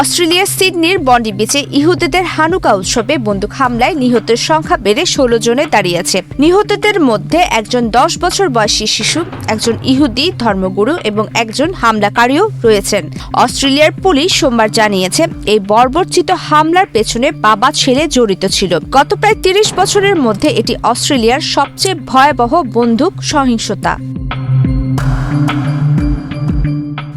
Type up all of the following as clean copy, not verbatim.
অস্ট্রেলিয়ার সিডনির বন্ডি বিচে ইহুদিদের হানুকা উৎসবে বন্দুক হামলায় নিহতের সংখ্যা বেড়ে 16 জনে দাঁড়িয়েছে। নিহতদের মধ্যে একজন 10 বছর বয়সী শিশু, একজন ইহুদি ধর্মগুরু এবং একজন হামলাকারীও রয়েছেন। অস্ট্রেলিয়ার পুলিশ সোমবার জানিয়েছে এই বর্বরচিত হামলার পেছনে বাবা ছেলে জড়িত ছিল। গত প্রায় 30 বছরের মধ্যে এটি অস্ট্রেলিয়ার সবচেয়ে ভয়াবহ বন্দুক সহিংসতা।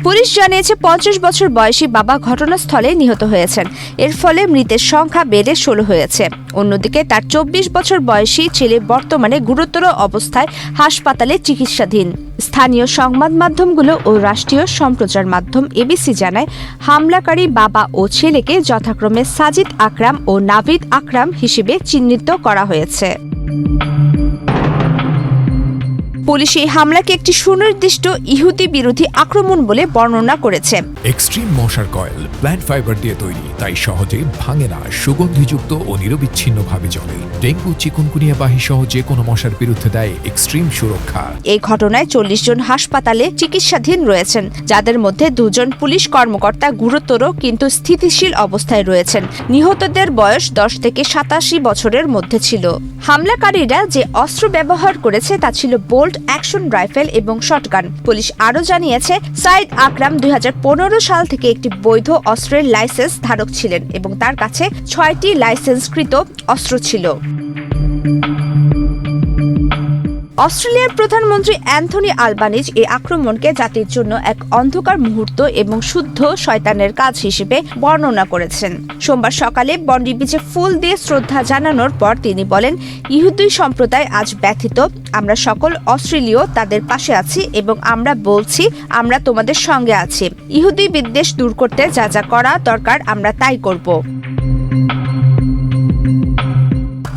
পুলিশ জানিয়েছে 50 বছর বয়সী বাবা ঘটনাস্থলে নিহত হয়েছেন। এর ফলে মৃতের সংখ্যা বেড়ে 16 হয়েছে। অন্যদিকে তার 24 বছর বয়সী ছেলে বর্তমানে গুরুতর অবস্থায় হাসপাতালে চিকিৎসাধীন। স্থানীয় সংবাদ মাধ্যমগুলো ও রাষ্ট্রীয় সম্প্রচার মাধ্যম এবিসি জানায়, হামলাকারী বাবা ও ছেলেকে যথাক্রমে সাজিদ আকরাম ও নাভিদ আকরাম হিসেবে চিহ্নিত করা হয়েছে। পুলিশ এই হামলাকে একটি সুনির্দিষ্ট ইহুদি বিরোধী আক্রমণ বলে বর্ণনা করেছে। এক্সট্রিম মশার কয়েল প্ল্যান্ট ফাইবার দিয়ে তৈরি, তাই সহজে ভাঙে না, সুগন্ধিযুক্ত ও নিরবিচ্ছিন্নভাবে জ্বলে। ডেঙ্গু, চিকুনগুনিয়া বাহি সহ যে কোনো মশার বিরুদ্ধে দেয় এক্সট্রিম সুরক্ষা। এই ঘটনায় 40 জন হাসপাতালে চিকিৎসাধীন রয়েছেন, যাদের মধ্যে 2 জন পুলিশ কর্মকর্তা গুরুতর কিন্তু স্থিতিশীল অবস্থায় রয়েছেন। নিহতদের বয়স 10 থেকে 87 বছরের মধ্যে ছিল। হামলাকারীরা যে অস্ত্র ব্যবহার করেছে তা ছিল বোল্ট অ্যাকশন রাইফেল এবং শটগান। পুলিশ আরও জানিয়েছে, সাইদ আকরাম 2015 সাল থেকে একটি বৈধ অস্ত্রের লাইসেন্স ধারক ছিলেন এবং তার কাছে 6টি লাইসেন্সকৃত অস্ত্র ছিল। অস্ট্রেলিয়ার প্রধানমন্ত্রী অ্যান্থনি আলবানিজ এই আক্রমণকে জাতির জন্য এক অন্ধকার মুহূর্ত এবং শুদ্ধ শয়তানের কাজ হিসেবে বর্ণনা করেছেন। সোমবার সকালে বন্ডি বিচে ফুল দিয়ে শ্রদ্ধা জানানোর পর তিনি বলেন, ইহুদি সম্প্রদায় আজ ব্যথিত। আমরা সকল অস্ট্রেলীয় তাদের পাশে আছি এবং আমরা বলছি আমরা তোমাদের সঙ্গে আছি। ইহুদি বিদ্বেষ দূর করতে যা যা করা দরকার আমরা তাই করব।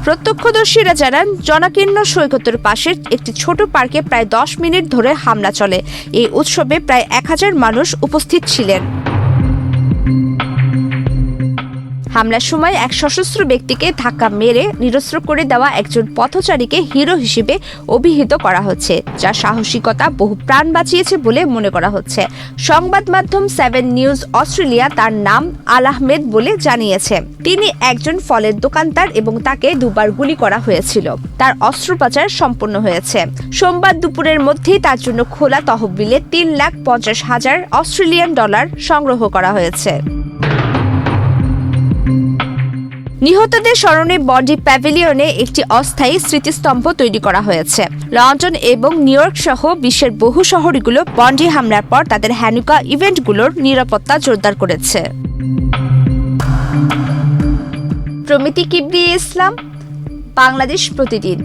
প্রত্যক্ষদর্শীরা জানান, জনাকীর্ণ সৈকতের পাশের একটি ছোট পার্কে প্রায় 10 মিনিট ধরে হামলা চলে। এই উৎসবে প্রায় 1000 মানুষ উপস্থিত ছিলেন। হামলার সময় এক সশস্ত্র ব্যক্তিকে ধাক্কা মেরে নিরস্ত্র করে দেওয়া একজন পথচারীকে হিরো হিসেবে অভিহিত করা হচ্ছে, যার সাহসিকতা বহু প্রাণ বাঁচিয়েছে বলে মনে করা হচ্ছে। সংবাদ মাধ্যম 7 নিউজ অস্ট্রেলিয়া তার নাম আল আহমেদ বলে জানিয়েছে। তিনি একজন ফলের দোকানদার এবং তাকে 2 বার গুলি করা হয়েছিল। তার অস্ত্রোপচার সম্পন্ন হয়েছে। সোমবার দুপুরের মধ্যেই তার জন্য খোলা তহবিলে $350,000 অস্ট্রেলিয়ান ডলার সংগ্রহ করা হয়েছে। নিহতদের স্মরণে বন্ডি প্যাভিলিয়নে একটি অস্থায়ী স্মৃতিস্তম্ভ তৈরি করা হয়েছে। লন্ডন এবং নিউ ইয়র্ক সহ বিশ্বের বহু শহরগুলো বন্ডি হামলার পর তাদের হ্যানুকা ইভেন্টগুলোর নিরাপত্তা জোরদার করেছে। প্রমিতি কিবরিয়া ইসলাম, বাংলাদেশ প্রতিদিন।